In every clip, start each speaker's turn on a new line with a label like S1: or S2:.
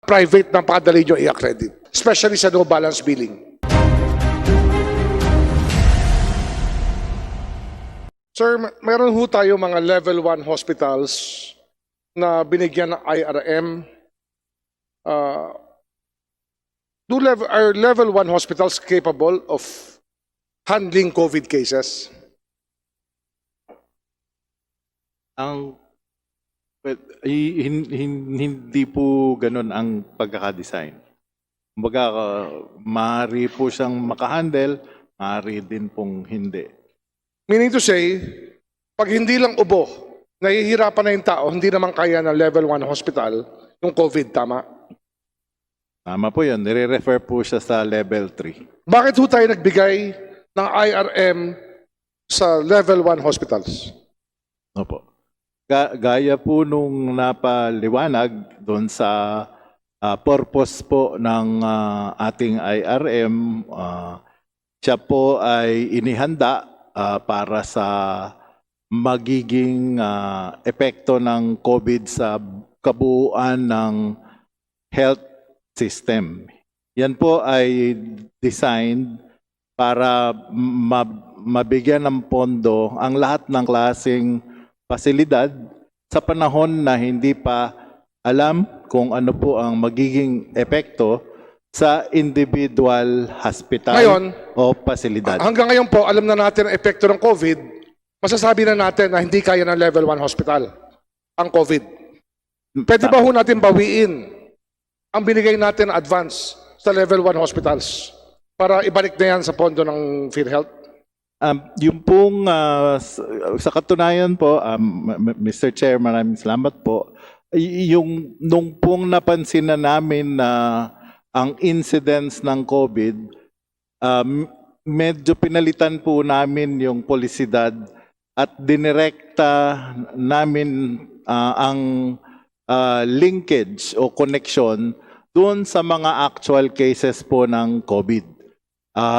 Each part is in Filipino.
S1: private na padali nyo i-accredit, especially sa no balance billing. Sir, meron ho tayo mga level 1 hospitals na binigyan ng IRM. Are level 1 hospitals capable of handling COVID cases?
S2: Hindi po ganun ang pagkakadesign. Kumbaga, maaari po siyang makahandle, maaari din pong hindi.
S1: Meaning to say, pag hindi lang ubo, nahihirapan na yung tao, hindi naman kaya ng level 1 hospital yung COVID, tama?
S2: Tama po yun. Nire-refer po siya sa level 3.
S1: Bakit ho tayo nagbigay ng IRM sa level 1 hospitals?
S2: Opo. Gaya po nung napaliwanag doon sa purpose po ng ating IRM, siya po ay inihanda para sa magiging epekto ng COVID sa kabuuan ng health system. Yan po ay designed para mabigyan ng pondo ang lahat ng klaseng pasilidad sa panahon na hindi pa alam kung ano po ang magiging epekto sa individual hospital
S1: Ngayon,
S2: o pasilidad.
S1: Hanggang ngayon po, alam na natin ang epekto ng COVID, masasabi na natin na hindi kaya ng level 1 hospital ang COVID. Pwede ba ho natin bawiin ang binigay natin advance sa level 1 hospitals para ibalik na yan sa pondo ng PhilHealth?
S2: Yung pong sa katunayan po, Mr. Chair, maraming salamat po. Nung pong napansin na namin na ang incidence ng COVID, medyo pinalitan po namin yung polisidad at dinirekta namin ang linkage o connection doon sa mga actual cases po ng COVID.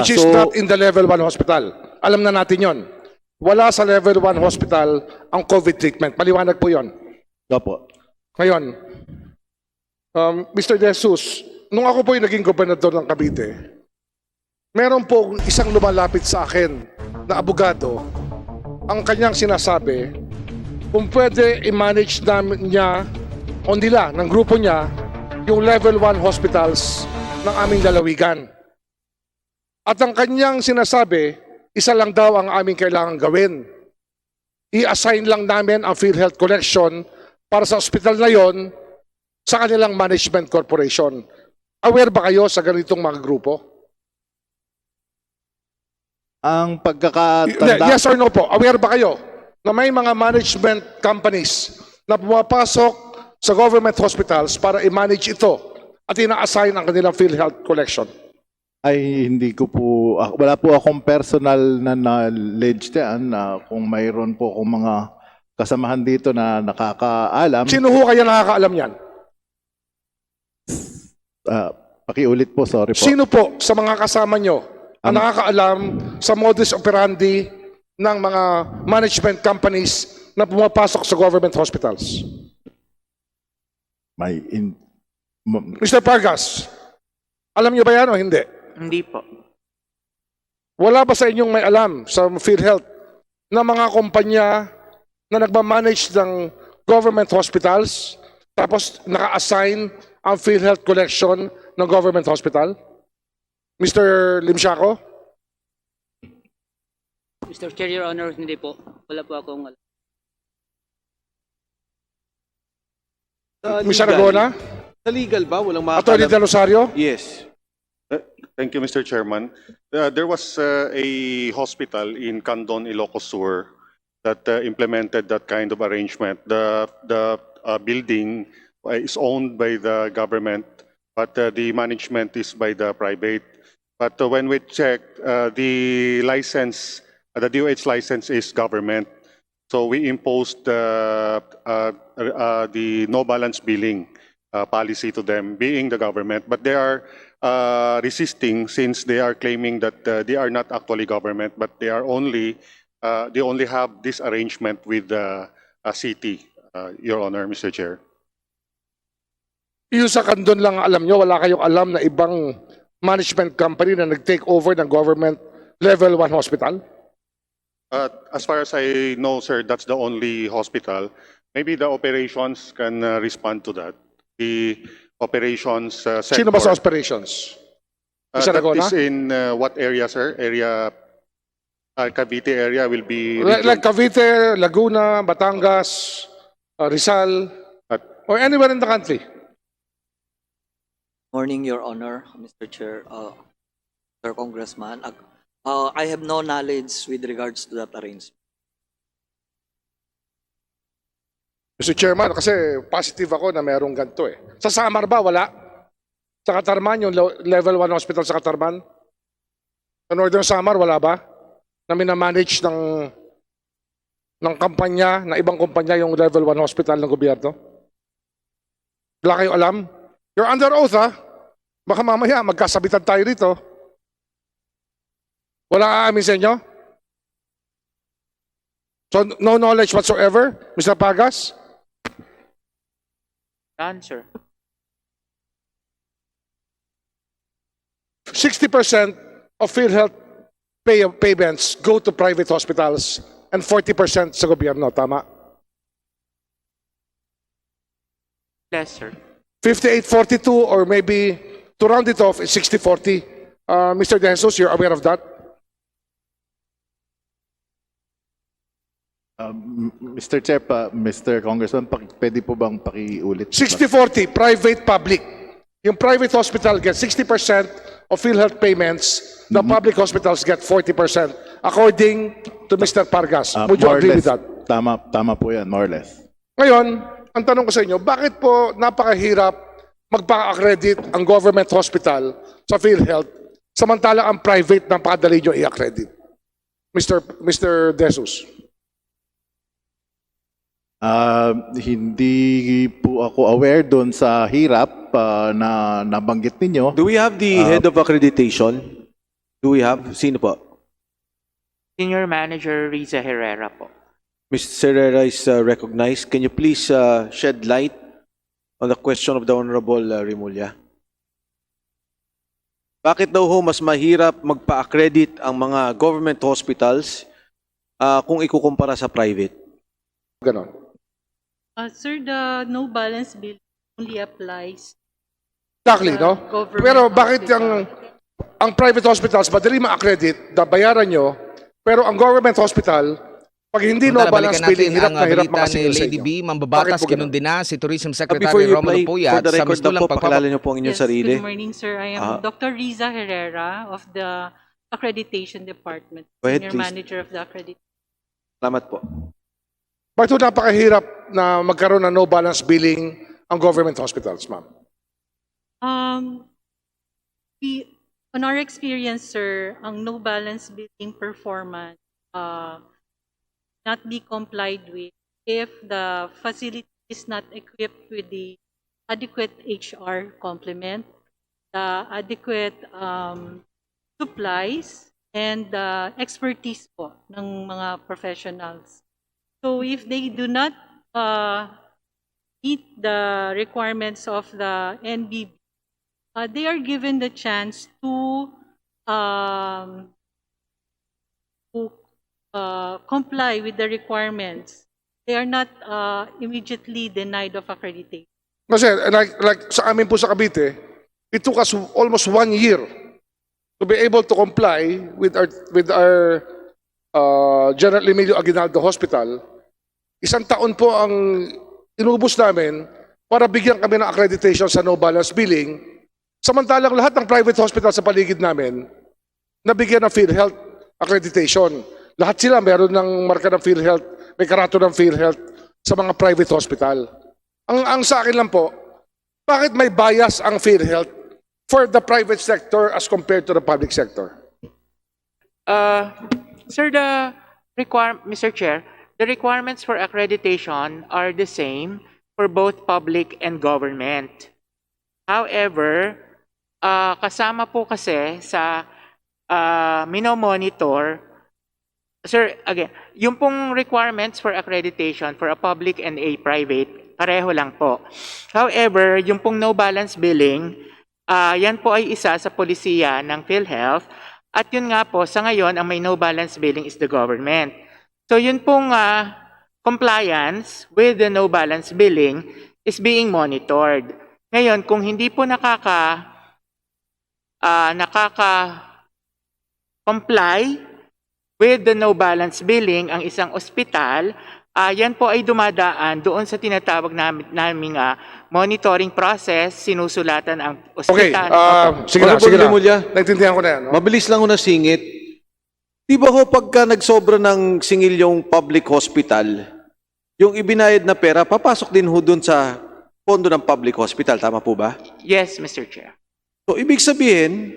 S1: Which is not in the level 1 hospital. Alam na natin yon. Wala sa level 1 hospital ang COVID treatment. Maliwanag po yon.
S2: Opo.
S1: Ngayon, Mr. De Jesus, nung ako po yung naging gobernador ng Cavite, meron po isang lumalapit sa akin na abogado. Ang kanyang sinasabi, kung pwede i-manage niya o nila, ng grupo niya, yung level 1 hospitals ng aming lalawigan. At ang kanyang sinasabi, isa lang daw ang aming kailangan gawin. I-assign lang namin ang PhilHealth collection para sa hospital na yon sa kanilang management corporation. Aware ba kayo sa ganitong mga grupo?
S2: Ang pagkakatanda...
S1: Yes or no po? Aware ba kayo na may mga management companies na pumapasok sa government hospitals para i-manage ito at ina-assign ang kanilang PhilHealth collection?
S2: Ay, hindi ko po, wala po akong personal na knowledge diyan na kung mayroon po akong mga kasamahan dito na nakakaalam.
S1: Sino ho kaya nakakaalam yan?
S2: Pakiulit po, sorry po.
S1: Sino po sa mga kasama nyo ang nakakaalam sa modus operandi ng mga management companies na pumapasok sa government hospitals? Mr. Pargas, alam nyo ba yan o hindi?
S3: Hindi po.
S1: Wala ba sa inyong may alam sa PhilHealth na mga kumpanya na nagmamanage ng government hospitals tapos naka-assign ang PhilHealth collection ng government hospital? Mr. Limsiaco?
S3: Mr. Chair, Your Honor, hindi po. Wala po akong alam.
S1: Mr. Aragona?
S4: Sa legal ba? Walang
S1: Attorney De Rosario?
S4: Yes.
S5: Thank you, Mr. Chairman. There was a hospital in Candon, Ilocos Sur that implemented that kind of arrangement. The building is owned by the government, but the management is by the private. But when we checked, the license, the DOH license is government. So we imposed the no balance billing policy to them, being the government. But they are resisting since they are claiming that they are not actually government, but they only have this arrangement with the city, Your Honor, Mr. Chair.
S1: Yung sa Kandon lang alam nyo, wala kayong alam na ibang management company na nag-take over ng government level 1 hospital?
S5: As far as I know, sir, that's the only hospital. Maybe the operations can respond to that. The operations sector.
S1: Sino ba sa operations? Isa
S5: That
S1: Laguna?
S5: is in what area, sir? Cavite area will be
S1: Like Cavite, Laguna, Batangas, Rizal, or anywhere in the country?
S4: Morning, Your Honor, Mr. Chair, Sir Congressman. I have no knowledge with regards to that arrangement.
S1: Mr. Chairman, kasi positive ako na merong ganito eh. Sa Samar ba, wala? Sa Katarman, yung level 1 hospital sa Katarman? Sa Northern Samar, wala ba? Na minamanage ng kampanya, na ibang kumpanya yung level 1 hospital ng gobyerno? Wala kayo alam? You're under oath, ha? Baka mamaya magkasabitan tayo dito. Wala aamin sa inyo? So, no knowledge whatsoever, Mr. Pagas?
S3: None, sir.
S1: 60% of PhilHealth payments go to private hospitals and 40% sa gobyerno, tama?
S3: Yes, sir.
S1: 58-42 or maybe to round it off, it's 60-40. Mr. De Jesus, you're aware of that?
S2: Mr. Chair, Mr. Congressman, pwede po bang pakiulit?
S1: 60-40, private-public. Yung private hospital gets 60% of PhilHealth payments, the public hospitals get 40%, according to Mr. Pargas. Would you
S2: More or
S1: agree with
S2: less,
S1: that?
S2: Tama po yan, more or less.
S1: Ngayon, ang tanong ko sa inyo, bakit po napakahirap magpa-accredit ang government hospital sa PhilHealth, samantalang ang private napakadali nyo i-accredit? Mr. De Jesus.
S2: Hindi po ako aware doon sa hirap na nabanggit ninyo.
S6: Do we have the head of accreditation? Do we have? Sino po?
S3: Senior Manager Riza Herrera po.
S6: Mr. Herrera is recognized. Can you please shed light on the question of the Honorable Remulla? Bakit daw ho mas mahirap magpa-accredit ang mga government hospitals kung ikukumpara sa private?
S1: Ganon.
S7: Sir, the no balance bill only applies
S1: Exactly, no?
S7: government
S1: Pero bakit
S7: hospital.
S1: ang private hospitals, madali ma-accredit, bayaran nyo, pero ang government hospital, pag hindi no balance billing, hirap na hirap makasingil sa
S8: Lady
S1: inyo.
S8: B, mambabatas,
S1: Bakit po ganun?
S8: kinundi na si Tourism
S6: Before
S8: Secretary
S6: you
S8: Romulo
S6: reply,
S8: Puyat
S6: for the
S8: sa
S6: record
S8: mistulang
S6: lang po, pakilala niyo po ang inyong
S7: Yes,
S6: sarili.
S7: good morning, sir. I am Dr. Riza Herrera of the Accreditation Department,
S6: Go ahead,
S7: Senior
S6: please.
S7: Manager of the Accreditation.
S6: Salamat po.
S1: Bakit ito napakahirap na magkaroon ng no balance billing ang government hospitals, ma'am?
S7: On our experience, sir, ang no balance billing performance not be complied with if the facility is not equipped with the adequate HR complement, the adequate supplies, and the expertise po ng mga professionals. So if they do not meet the requirements of the NBB, they are given the chance to comply with the requirements. They are not immediately denied of accreditation.
S1: Kasi like sa amin po sa Cavite, it took us almost 1 year to be able to comply with our General Emilio Aguinaldo Hospital. 1 taon po ang inubos namin para bigyan kami ng accreditation sa no balance billing. Samantalang lahat ng private hospital sa paligid namin nabigyan ng PhilHealth accreditation. Lahat sila meron ng marka ng PhilHealth, may karato ng PhilHealth sa mga private hospital. Ang sa akin lang po, bakit may bias ang PhilHealth for the private sector as compared to the public sector?
S9: Sir, Mr. Chair, the requirements for accreditation are the same for both public and government. However, kasama po kasi sa minomonitor, sir, again, yung pong requirements for accreditation for a public and a private, Pareho lang po. However, yung pong no balance billing, yan po ay isa sa polisiya ng PhilHealth. At yun nga po, sa ngayon, ang may no balance billing is the government. So yun pong compliance with the no balance billing is being monitored. Ngayon, kung hindi po nakaka-comply with the no balance billing ang isang ospital, yan po ay dumadaan doon sa tinatawag naming monitoring process, sinusulatan ang
S1: Okay,
S9: ospital.
S1: sige na,
S6: Honorable
S1: sige na.
S6: Remulla.
S1: Naintindihan ko na yan. No?
S6: Mabilis lang ho na singit. Di ba ho pagka nagsobra ng singil yung public hospital, yung ibinayad na pera, papasok din ho dun sa pondo ng public hospital. Tama po ba?
S9: Yes, Mr. Chair.
S6: So, ibig sabihin,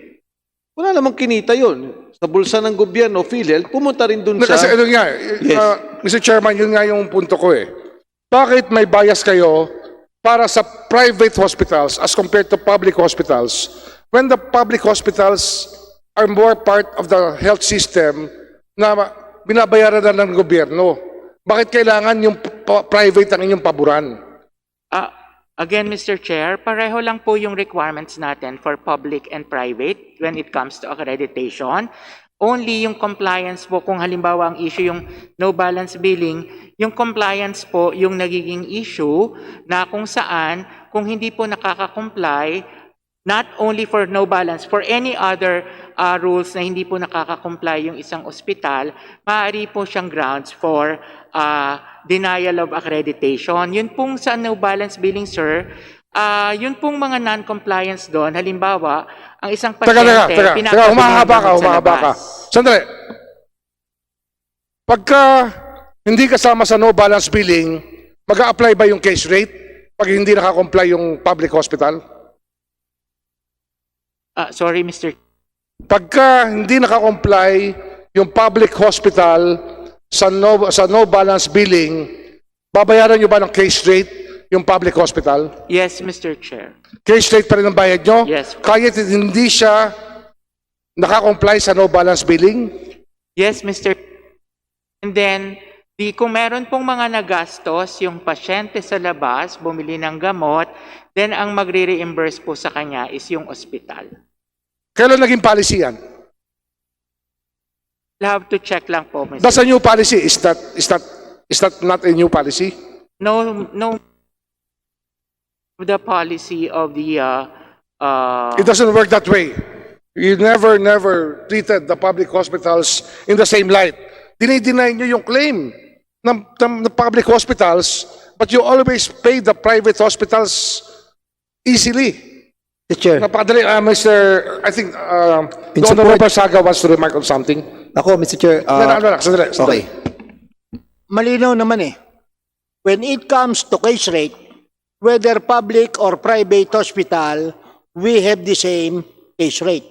S6: wala namang kinita yun. Sa bulsa ng gobyerno, PhilHealth, pumunta rin dun sa...
S1: Kasi ano nga,
S6: Yes.
S1: Mr. Chairman, yun nga yung punto ko eh. Bakit may bias kayo para sa private hospitals as compared to public hospitals when the public hospitals are more part of the health system na binabayaran na ng gobyerno? Bakit kailangan yung private ang inyong paboran?
S9: Again, Mr. Chair, pareho lang po yung requirements natin for public and private when it comes to accreditation. Only yung compliance po, kung halimbawa ang issue yung no balance billing, yung compliance po yung nagiging issue na kung saan, kung hindi po nakaka-comply, not only for no balance, for any other rules na hindi po nakaka-comply yung isang ospital, maaari po siyang grounds for denial of accreditation. Yun pong sa no balance billing, sir, yun pong mga non-compliance doon, halimbawa, ang isang pasyente,
S1: Teka, humahaba ka. Sandali. Pagka hindi kasama sa no balance billing, mag-a-apply ba yung case rate pag hindi nakakomply yung public hospital?
S9: Sorry, Mr.
S1: Pagka hindi nakakomply yung public hospital sa no balance billing, babayaran nyo ba ng case rate yung public hospital?
S9: Yes, Mr. Chair.
S1: Case rate pa rin ang bayad nyo?
S9: Yes.
S1: Kahit hindi siya nakakomply sa no balance billing?
S9: Yes, Mr. And then, kung meron pong mga nagastos, yung pasyente sa labas, bumili ng gamot, then ang magre-reimburse po sa kanya is yung ospital.
S1: Kailan naging policy yan?
S9: We'll have to check lang po, Mr.
S1: That's a new policy. Is that not a new policy?
S9: No, the policy of the
S1: It doesn't work that way. You never treated the public hospitals in the same light. Dinideny nyo yung claim ng public hospitals, but you always pay the private hospitals easily.
S8: Mr. Chair,
S1: Napakadali, Mr. I think
S8: In
S1: the
S8: support-
S1: Honorable Saga wants to remark on something.
S8: ako, Mr. Chair,
S1: Sandali.
S8: okay. Malinaw naman eh. When it comes to case rate, whether public or private hospital, we have the same case rate.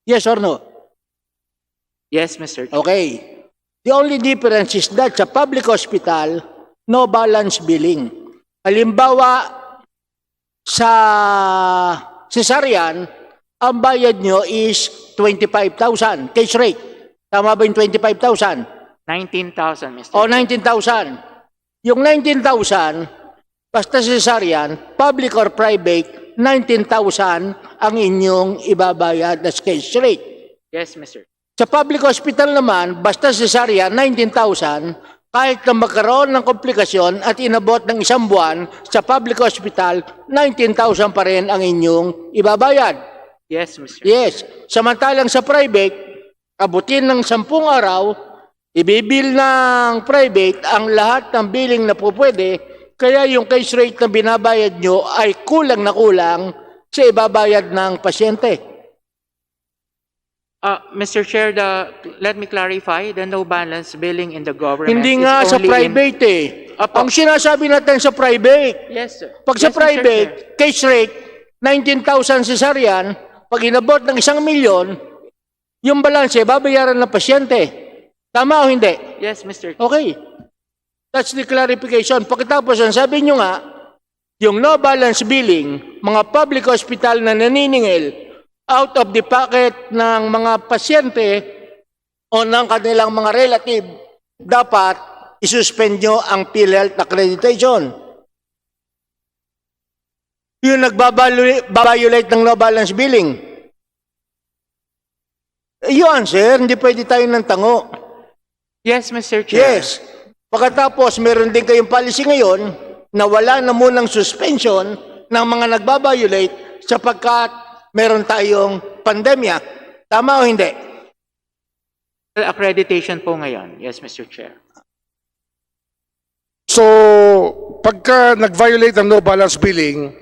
S8: Yes or no?
S9: yes, Mr. Chair.
S8: Okay. The only difference is that sa public hospital, no balance billing. Halimbawa, sa cesarean, ang bayad nyo is 25,000 case rate. Tama ba yung 25,000?
S9: 19,000, Mr.
S8: O 19,000. Yung 19,000, basta cesarean, public or private, 19,000 ang inyong ibabayad as case rate.
S9: Yes, Mr.
S8: Sa public hospital naman, basta cesarean, 19,000, kahit na magkaroon ng komplikasyon at inabot ng isang buwan, sa public hospital, 19,000 pa rin ang inyong ibabayad.
S9: Yes, Mr.
S8: Yes. Samantalang sa private, abutin ng 10 araw, ibibil ng private ang lahat ng billing na po pwede, kaya yung case rate na binabayad nyo ay kulang na kulang sa ibabayad ng pasyente.
S9: Mr. Chair, let me clarify, the no balance billing in the government
S8: Hindi
S9: is
S8: nga sa
S9: only
S8: private eh.
S9: Apo.
S8: Ang sinasabi natin sa private,
S9: Yes, sir.
S8: pag sa
S9: Yes, Mr. Chair.
S8: private, case rate, 19,000 cesarean, pag inabot ng 1,000,000, yung balanse, babayaran ng pasyente. Tama o hindi?
S9: Yes, Mr. Chair.
S8: Okay. That's the clarification. Pagkatapos, ang sabi nyo nga, yung no balance billing, mga public hospital na naniningil out of the pocket ng mga pasyente o ng kanilang mga relative, dapat isuspend nyo ang PhilHealth accreditation. Yung nagbabiolate ng no balance billing. Yun, sir, hindi pwede tayo ng tango.
S9: Yes, Mr. Chair.
S8: Yes. Pagkatapos, meron din kayong policy ngayon na wala na munang suspension ng mga nagbabiolate sapagkat meron tayong pandemya. Tama o hindi?
S9: Accreditation po ngayon. Yes, Mr. Chair.
S1: So, pagka nag-violate ng no balance billing,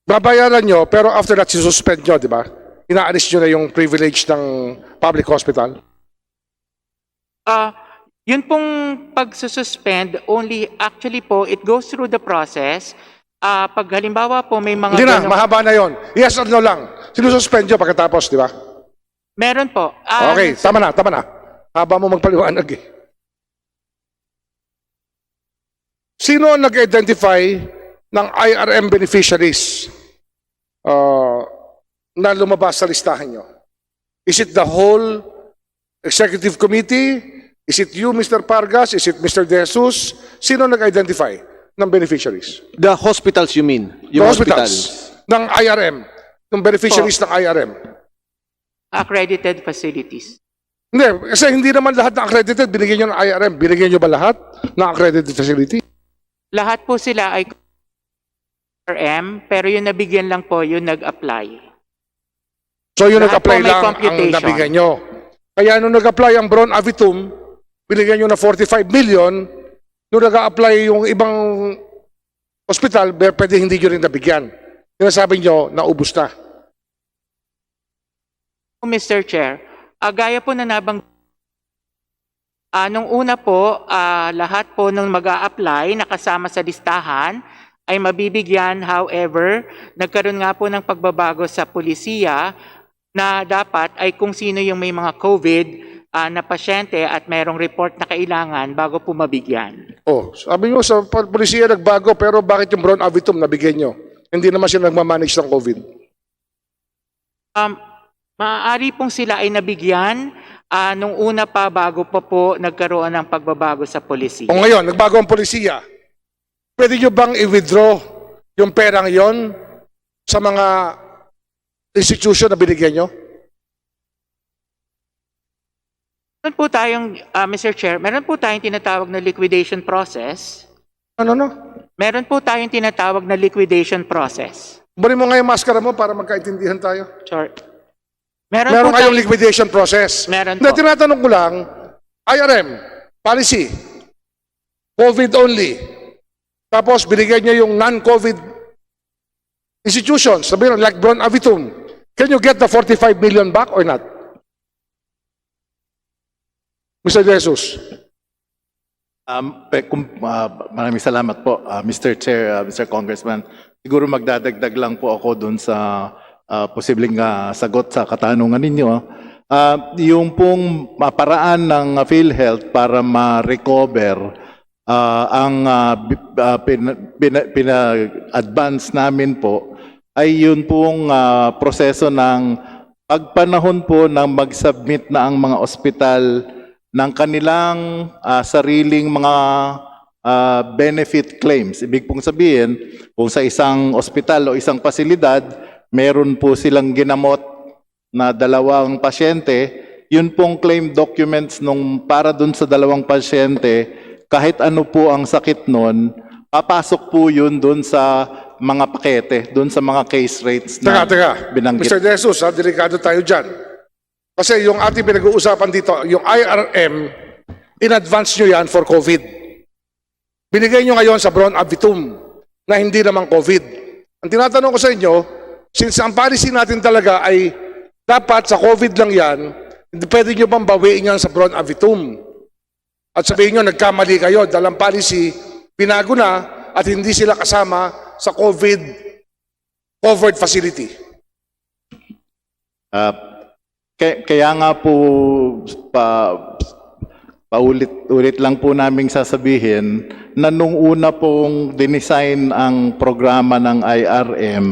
S1: babayaran nyo, pero after that, suspend nyo, di ba? Inaalis nyo na yung privilege ng public hospital.
S9: Yun pong pagsususpend, actually po, it goes through the process. Pag halimbawa po may mga...
S1: Hindi na, mahaba na yon. Yes or no lang. Sinususpend nyo pagkatapos, di ba?
S9: Meron po.
S1: Okay, tama na. Haba mo magpaliwanag eh. Sino ang nag-identify ng IRM beneficiaries na lumabas sa listahan nyo? Is it the whole executive committee? Is it you, Mr. Pargas? Is it Mr. De Jesus? Sino nag-identify ng beneficiaries?
S6: The hospitals you mean?
S1: The
S6: Yung
S1: hospitals ng IRM, ng beneficiaries ng IRM.
S9: Accredited facilities.
S1: Hindi, kasi hindi naman lahat na accredited, binigyan nyo ng IRM. Binigyan nyo ba lahat ng accredited facility?
S9: Lahat po sila ay RM, pero yung nabigyan lang po, yung nag-apply.
S1: So yung
S9: Lahat
S1: nag-apply
S9: po may
S1: lang ang
S9: computation.
S1: nabigyan nyo. Kaya nung nag-apply ang Bron Avitum, binigyan nyo na 45 million. Nung nag-apply yung ibang hospital, pwede hindi nyo rin nabigyan. Sinasabi nyo, naubos na.
S9: Mr. Chair, gaya po na nabang nung una po, lahat po nung mag-a-apply nakasama sa listahan ay mabibigyan. However, nagkaroon nga po ng pagbabago sa pulisiya na dapat ay kung sino yung may mga COVID na pasyente at mayroong report na kailangan bago po mabigyan.
S1: Oh, sabi nyo sa polisiya nagbago, pero bakit yung Bron Avitum nabigyan nyo? Hindi naman sila nagmamanage ng COVID.
S9: Maaari pong sila ay nabigyan nung una pa bago pa po nagkaroon ng pagbabago sa polisiya.
S1: O ngayon, nagbago ang polisiya. Pwede nyo bang i-withdraw yung perang yon sa mga institution na binigyan nyo?
S9: Meron po tayong, Mr. Chair, meron po tayong tinatawag na liquidation process.
S1: Ano?
S9: Meron po tayong tinatawag na liquidation process.
S1: Bari mo nga yung maskara mo para magkaintindihan tayo.
S9: Sure. Meron
S1: Meron
S9: po
S1: kayong
S9: tayong-
S1: liquidation process.
S9: Meron
S1: Hindi,
S9: po.
S1: tinatanong ko lang, IRM, policy, COVID only. Tapos binigyan nyo yung non-COVID institutions, sabihin like Bron Avitum. Can you get the 45 million back or not? Mr. De Jesus.
S2: Maraming salamat po, Mr. Chair, Mr. Congressman. Siguro magdadagdag lang po ako doon sa posibleng sagot sa katanungan ninyo. Yung pong paraan ng PhilHealth para ma-recover ang pina-advance namin po ay yun pong proseso ng pagpanahon po ng mag-submit na ang mga ospital ng kanilang sariling mga benefit claims. Ibig pong sabihin, kung sa isang ospital o isang pasilidad, meron po silang ginamot na 2 pasyente, yun pong claim documents nung para dun sa 2 pasyente, kahit ano po ang sakit nun, papasok po yun dun sa mga pakete, dun sa mga case rates na binanggit.
S1: Mr. De Jesus, delikado tayo dyan. Kasi yung ating pinag-uusapan dito, yung IRM, in advance nyo yan for COVID. Binigay nyo ngayon sa Bron Avitum na hindi naman COVID. Ang tinatanong ko sa inyo, since ang policy natin talaga ay dapat sa COVID lang yan, hindi pwede nyo bang bawiin yan sa Bron Avitum? At sabihin nyo, nagkamali kayo, dalang policy, binago na at hindi sila kasama sa COVID covered facility.
S2: Kaya nga po, paulit-ulit lang po naming sasabihin na nung una pong dinesign ang programa ng IRM,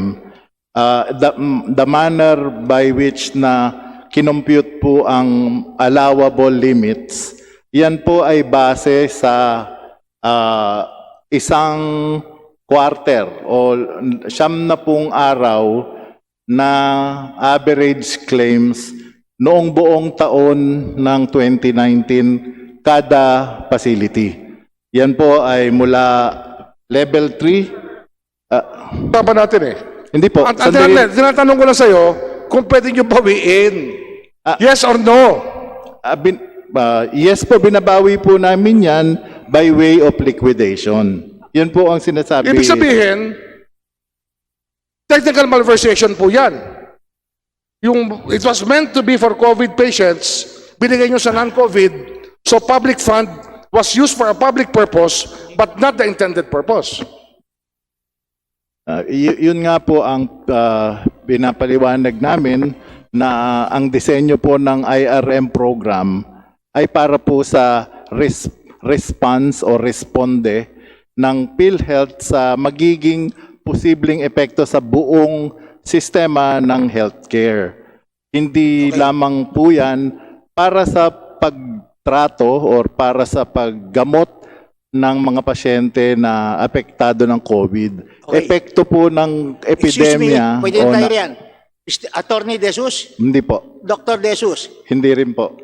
S2: the manner by which na kinompute po ang allowable limits, yan po ay base sa isang quarter o 90 araw na average claims noong buong taon ng 2019 kada facility. Yan po ay mula level 3.
S1: Papa natin eh.
S2: Hindi po.
S1: Tinatanong ko lang sa'yo kung pwede nyo bawiin. Yes or no?
S2: Yes po, binabawi po namin yan by way of liquidation. Yan po ang sinasabi.
S1: Ibig sabihin, technical malversation po yan. It was meant to be for COVID patients, binigay nyo sa non-COVID, so public fund was used for a public purpose, but not the intended purpose.
S2: Yun nga po ang pinapaliwanag namin na ang disenyo po ng IRM program ay para po sa response o responde ng PhilHealth sa magiging posibleng epekto sa buong sistema ng healthcare. Hindi lamang po yan para sa pagtrato or para sa paggamot ng mga pasyente na apektado ng COVID.
S8: Okay.
S2: Epekto po ng epidemya.
S8: Pwede tayo riyan. Attorney De Jesus?
S2: Hindi po.
S8: Dr. De Jesus?
S2: Hindi rin po.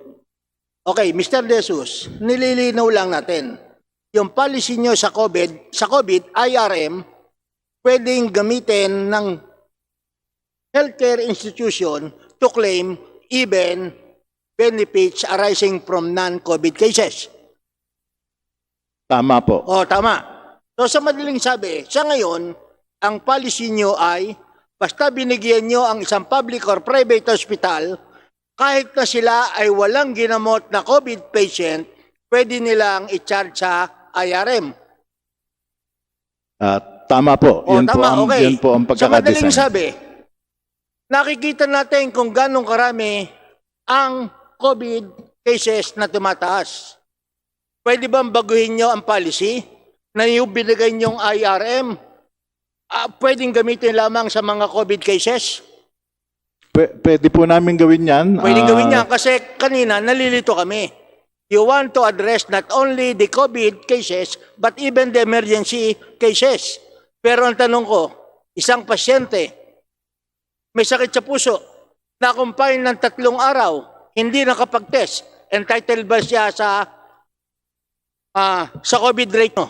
S8: Okay, Mr. De Jesus, nililinaw lang natin. Yung policy nyo sa COVID, IRM, pwedeng gamitin ng healthcare institution to claim even benefits arising from non-COVID cases.
S2: Tama po.
S8: O, tama. So sa madaling sabi, sa ngayon, ang policy nyo ay basta binigyan nyo ang isang public or private hospital, kahit na sila ay walang ginamot na COVID patient, pwede nilang i-charge sa IRM.
S2: Tama po.
S8: O,
S2: Yan
S8: tama, okay.
S2: Yan po ang
S8: Sa madaling
S2: pagkakadesign.
S8: sabi, nakikita natin kung ganong karami ang COVID cases na tumataas. Pwede bang baguhin nyo ang policy na yung binigay nyong IRM, pwedeng gamitin lamang sa mga COVID cases?
S2: Pwede po namin gawin yan.
S8: Pwedeng gawin niya kasi kanina nalilito kami. You want to address not only the COVID cases but even the emergency cases. Pero ang tanong ko, isang pasyente may sakit sa puso, na-confine ng 3 araw, hindi nakapag-test, entitled ba siya sa COVID rate mo?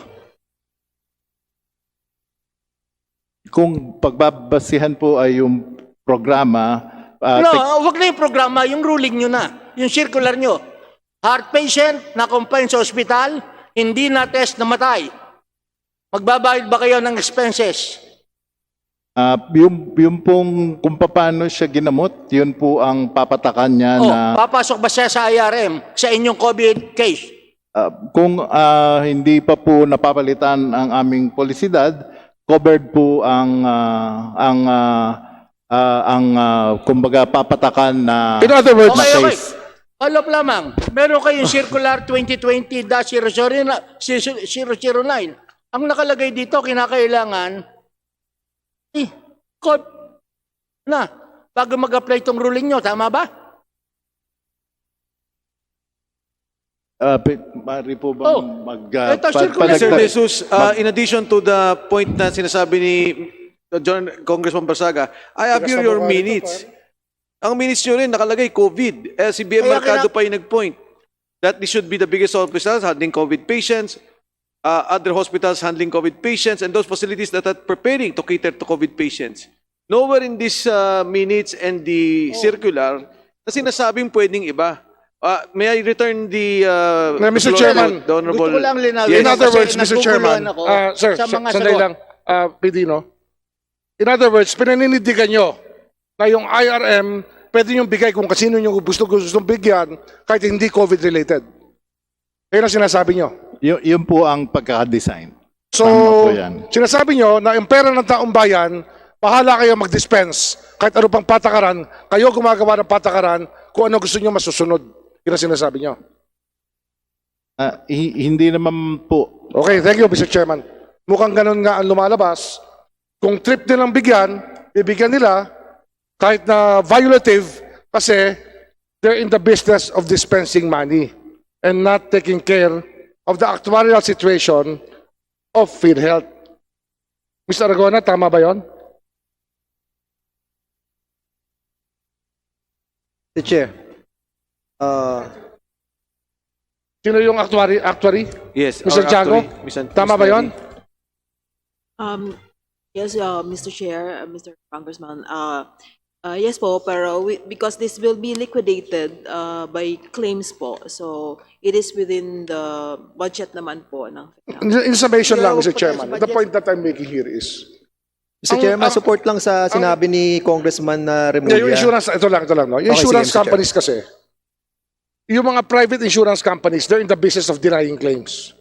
S2: Kung pagbabasihan po ay yung programa,
S8: No, wag na yung programa, yung ruling nyo na, yung circular nyo. Heart patient na confine sa ospital, hindi na test, namatay. Magbabayad ba kayo ng expenses?
S2: yung pong kung paano siya ginamot, yun po ang papatakan niya na
S8: Papasok ba siya sa IRM sa inyong COVID case?
S2: kung hindi pa po napapalitan ang aming polisidad, covered po ang kumbaga papatakan na
S1: In other words,
S8: Okay. Follow up lamang. Meron kayong Circular 2020-009. Ang nakalagay dito, kinakailangan code na bago mag-apply itong ruling nyo. Tama ba?
S2: Mari po bang
S8: Ito, circular.
S6: Sir Jesus, in addition to the point na sinasabi ni Congressman Barsaga, I have here your minutes. Ang minutes nyo rin, nakalagay COVID. Si BM Mercado pa yung nag-point that this should be the biggest hospitals handling COVID patients, other hospitals handling COVID patients, and those facilities that are preparing to cater to COVID patients. Nowhere in these minutes and the circular na sinasabing pwedeng iba. May I return the
S1: Mr. Chairman,
S8: Gusto
S6: the Honorable...
S8: ko lang linawin.
S1: in other
S8: kasi
S1: words, Mr. Chairman,
S8: naguguluhan ako
S1: sir,
S8: sa mga
S1: sandali
S8: sagot.
S1: lang, Pidino. In other words, pinanindigan nyo na yung IRM, pwede nyo bigay kung kasino nyo gustong bigyan kahit hindi COVID-related. Kaya na sinasabi nyo.
S2: Yun po ang pagkakadesign.
S1: So,
S2: Tama po yan.
S1: sinasabi nyo na yung pera ng taong bayan, bahala kayo mag-dispense. Kahit ano pang patakaran, kayo gumagawa ng patakaran kung ano gusto nyo masusunod. Yun ang sinasabi nyo.
S2: Hindi naman po.
S1: Okay, thank you, Mr. Chairman. Mukhang ganun nga ang lumalabas. Kung trip nilang bigyan, bibigyan nila kahit na violative kasi they're in the business of dispensing money and not taking care of the actuarial situation of PhilHealth. Mr. Aragona, tama ba yon?
S10: Mr. Chair.
S1: Sino yung actuary?
S6: Yes.
S1: Mr.
S6: our
S1: Tiago,
S6: actuary, Ms.
S1: tama ba yon?
S11: Yes, Mr. Chair, Mr. Congressman. Yes po, pero because this will be liquidated by claims po. So it is within the budget naman po ng
S1: In summation lang, Mr.
S10: Pero,
S1: Chairman,
S10: but
S1: the point that I'm making here is,
S10: Mr. Chairman, support lang sa sinabi ni Congressman na Remulla.
S1: yung insurance, ito lang. Yung
S10: Okay,
S1: insurance
S10: sige, Mr.
S1: companies kasi, yung mga private insurance companies, they're in the business of denying claims.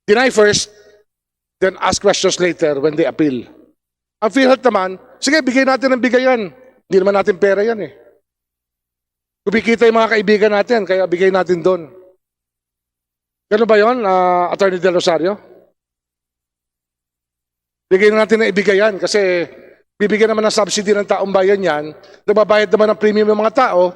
S1: Deny first, then ask questions later when they appeal. Ang PhilHealth naman, sige, bigay natin ng bigayan. Hindi naman natin pera yan eh. Kumikita yung mga kaibigan natin, kaya bigay natin doon. Gano'n ba yun, Attorney Del Rosario? Bigyan natin ng ibigayan kasi bibigyan naman ng subsidy ng taong bayan yan, nagbabayad naman ng premium ng mga tao,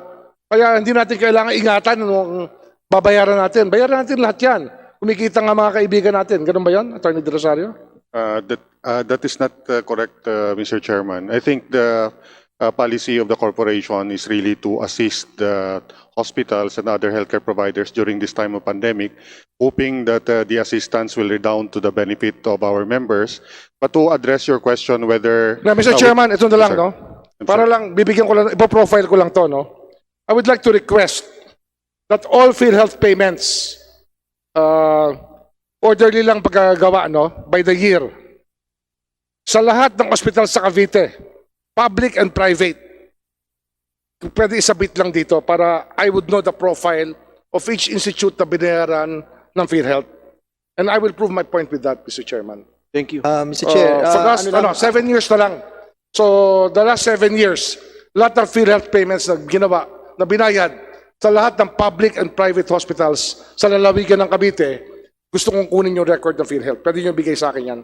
S1: kaya hindi natin kailangan ingatan nung babayaran natin. Bayaran natin lahat yan. Kumikita nga mga kaibigan natin. Ganun ba yan, Attorney De Rosario?
S5: That is not correct, Mr. Chairman. I think the policy of the corporation is really to assist the hospitals and other healthcare providers during this time of pandemic, hoping that the assistance will redound to the benefit of our members. But to address your question whether...
S1: Na, Mr. Chairman, ito na lang,
S5: Sir.
S1: no? Para lang, bibigyan ko lang, ipo-profile ko lang to, no? I would like to request that all PhilHealth payments, orderly lang pagkagawa, no? By the year. Sa lahat ng hospital sa Cavite, public and private, pwede isabit lang dito para I would know the profile of each institute na binayaran ng PhilHealth. And I will prove my point with that, Mr. Chairman.
S6: Thank you.
S10: Mr. Chair,
S1: For last,
S10: ano lang,
S1: 7 years na lang. So, the last 7 years, lahat ng PhilHealth payments na ginawa, na binayad sa lahat ng public and private hospitals sa lalawigan ng Cavite, gusto kong kunin yung record ng PhilHealth. Pwede nyo bigay sa akin yan.